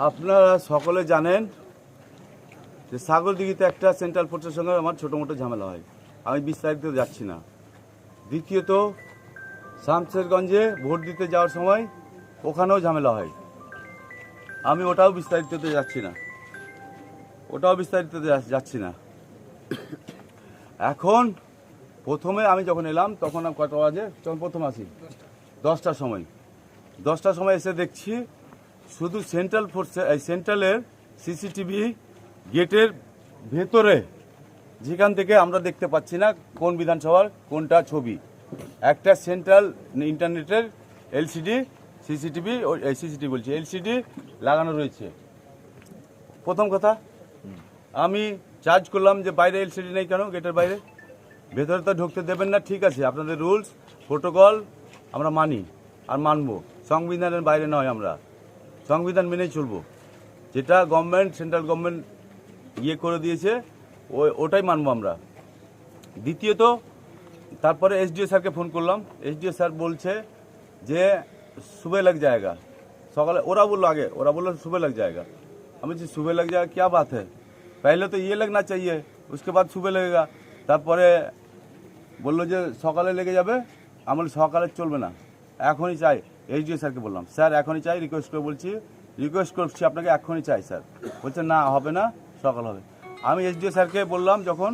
আপনারা সকলে জানেন যে সাগরদিঘিতে একটা সেন্ট্রাল ফোর্সের সঙ্গে আমার ছোটো মোটো ঝামেলা হয়, আমি বিস্তারিত যাচ্ছি না। দ্বিতীয়ত, শামশেরগঞ্জে ভোট দিতে যাওয়ার সময় ওখানেও ঝামেলা হয়, আমি ওটাও বিস্তারিততে যাচ্ছি না। এখন প্রথমে আমি যখন এলাম তখন কটা বাজে, যখন প্রথম আসি 10টার সময় এসে দেখছি শুধু সেন্ট্রালের সিসিটিভি গেটের ভেতরে, যেখান থেকে আমরা দেখতে পাচ্ছি না কোন বিধানসভার কোনটা ছবি, একটা সেন্ট্রাল ইন্টারনেটের সিসিটিভি লাগানো রয়েছে। প্রথম কথা, আমি চার্জ করলাম যে বাইরে এলসিডি নেই কেন, গেটের বাইরে, ভেতরে তো ঢুকতে দেবেন না, ঠিক আছে আপনাদের রুলস প্রোটোকল আমরা মানি আর মানব, সংবিধানের বাইরে নয়, আমরা সংবিধান মেনেই চলবো, যেটা সেন্ট্রাল গভর্নমেন্ট করে দিয়েছে ওটাই মানবো আমরা। দ্বিতীয়ত, তারপরে এসডিও স্যারকে ফোন করলাম, এসডিও স্যার বলছে যে सुबह लग जाएगा, सकाले ओरा बोलो सुबह लग जाएगा। हम सुबह लग जाएगा क्या बात है, पहले तो ये लगना चाहिए, उसके बाद सुबह लगेगा। তারপরে বললো যে সকালে লেগে যাবে, আমি সকালে চলবে না, এখনই চাই। এসডিও স্যারকে বললাম স্যার এখনই চাই, রিকোয়েস্ট করছি আপনাকে, এখনই চাই স্যার। বলছে না হবে না, সকাল হবে। আমি এসডিও স্যারকে বললাম যখন,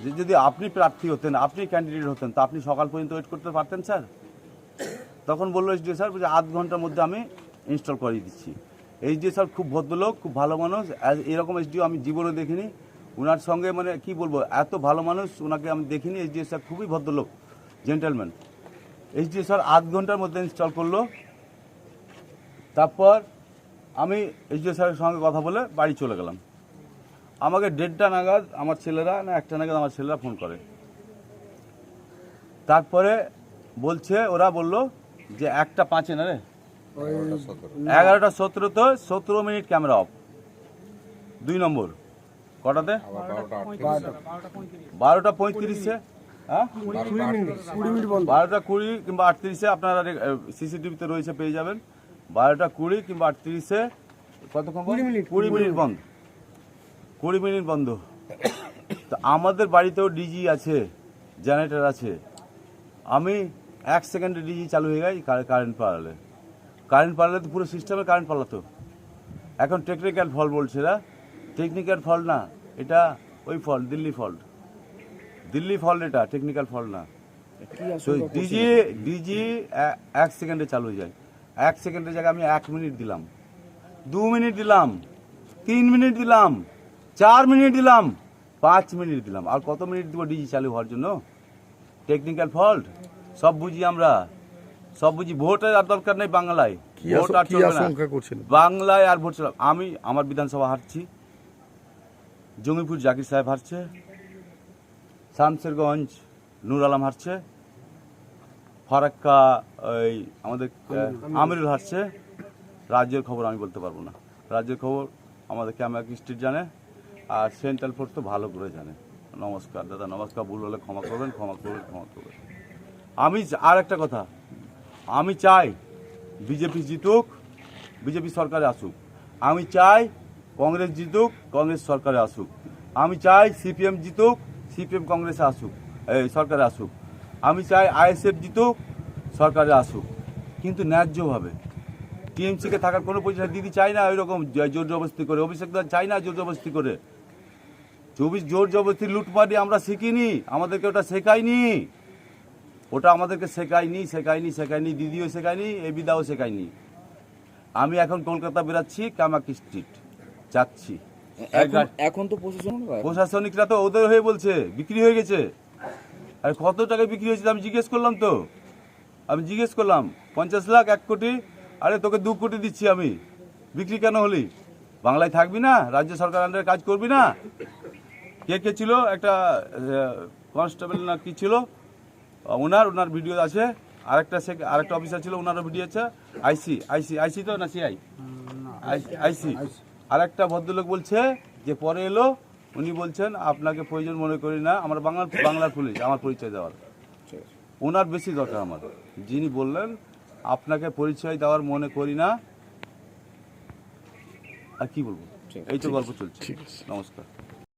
যে যদি আপনি প্রার্থী হতেন, আপনি ক্যান্ডিডেট হতেন, তা আপনি সকাল পর্যন্ত ওয়েট করতে পারতেন স্যার। তখন বললো এসডিও স্যার বলছে আধ ঘন্টার মধ্যে আমি ইনস্টল করিয়ে দিচ্ছি। এসডিও স্যার খুব ভদ্রলোক, খুব ভালো মানুষ, এরকম এসডিও আমি জীবনে দেখিনি। ওনার সঙ্গে মানে কি বলবো, এত ভালো মানুষ ওনাকে আমি দেখিনি। এসডিও স্যার খুবই ভদ্রলোক, জেন্টেলম্যান। এসডিও স্যার আধ ঘন্টার মধ্যে ইনস্টল করলো। তারপর আমি এসডিও স্যারের সঙ্গে কথা বলে বাড়ি চলে গেলাম। আমাকে 1:30 নাগাদ আমার ছেলেরা, না 1টা নাগাদ আমার ছেলেরা ফোন করে। তারপরে ওরা বললো যে 1:05 না রে, 11:17 তো 17 মিনিট ক্যামেরা অফ। 2 নম্বর কটাতে 12:35, হ্যাঁ 12:20 কিংবা 38-এ আপনারা সিসিটিভিতে রয়েছে, পেয়ে যাবেন। 12:20 কিংবা 38-এ কতক্ষণ, 20 মিনিট বন্ধ, 20 মিনিট বন্ধ। তো আমাদের বাড়িতেও ডিজি আছে, জেনারেটর আছে। আমি 1 সেকেন্ডে ডিজি চালু হয়ে গেছে, কারেন্ট পালালে তো পুরো সিস্টেমে কারেন্ট পালাতো। এখন টেকনিক্যাল ফল্ট বলছে না, টেকনিক্যাল ফল্ট না, এটা ওই ফল্ট, দিল্লি ফল্ট, এটা টেকনিক্যাল ফল্ট না। ডিজি 1 সেকেন্ডে চালু হয়ে যায়। 1 সেকেন্ডের জায়গায় আমি 1 মিনিট দিলাম, 2 মিনিট দিলাম, 3 মিনিট দিলাম, 4 মিনিট দিলাম, 5 মিনিট দিলাম, আর কত মিনিট দিব ডিজি চালু হওয়ার জন্য? টেকনিক্যাল ফল্ট সব বুঝি আমরা, সব বুঝি। ভোটের আর দরকার নেই বাংলায়, ভোট আর চলবে না বাংলায়, আর ভোট চলবে। আমি আমার বিধানসভা হারছি, জঙ্গিপুর জাকির সাহেব হারছে, শামশেরগঞ্জ নূর আলম হারছে, ফারাক্কা ওই আমাদের আমিরুল হারছে। রাজ্যের খবর আমি বলতে পারবো না, রাজ্যের খবর আমাদের ক্যামেরা স্ট্রিট জানে, আর সেন্ট্রাল ফোর্স তো ভালো করে জানে। নমস্কার দাদা, নমস্কার, ভুল হলে ক্ষমা করবেন। আমি আর একটা কথা, আমি চাই বিজেপি জিতুক, বিজেপি সরকারে আসুক। আমি চাই কংগ্রেস জিতুক, কংগ্রেস সরকারে আসুক। আমি চাই সিপিএম জিতুক, সিপিএম কংগ্রেসে আসুক, সরকারে আসুক। আমি চাই আইএসএফ জিতুক, সরকারে আসুক, কিন্তু ন্যায্যভাবে। টিএমসিকে থাকার কোনো পয়সা দিদি চাই না, ওই রকম জোর জবরদস্তি করে। অভিষেক দা চাই না জোর জবরদস্তি করে। জোর জবরদস্তি লুটপাটি আমরা শিখিনি, আমাদেরকে ওটা শেখায়নি, আমাদেরকে শেখায়নি, দিদিও শেখায়নি, এবিদাও শেখায়নি। আমি এখন কলকাতা বেরাচ্ছি, কামাকি স্ট্রিট যাচ্ছি। এখন তো প্রশাসনিকরা তো ওদের হয়ে বলছে বিক্রি হয়ে গেছে। আর কত টাকা বিক্রি হয়েছে আমি জিজ্ঞেস করলাম, 50 লাখ, 1 কোটি। আরে তোকে 2 কোটি দিচ্ছি আমি, বিক্রি কেন হলি? বাংলায় থাকবি না? রাজ্য সরকার আন্ডারে কাজ করবি না? কে ছিল, একটা কনস্টেবল না কি ছিল, ওনার ভিডিও আছে। আরেকটা অফিসার ছিল, ওনারও ভিডিও আছে। আইসি তো না সিআই, আইসি। আরেকটা ভদ্রলোক বলছে যে পরে এলো, উনি বলছেন আপনাকে প্রয়োজন মনে করি না, আমার বাংলার পুলিশ, আমার পরিচয় দেওয়ার। ওনার বেশি দরকার আমার, যিনি বললেন আপনাকে পরিচয় দেওয়ার মনে করি না, আর কি বলবো, ঠিক এই তো গল্প চলছে। ঠিক আছে। নমস্কার।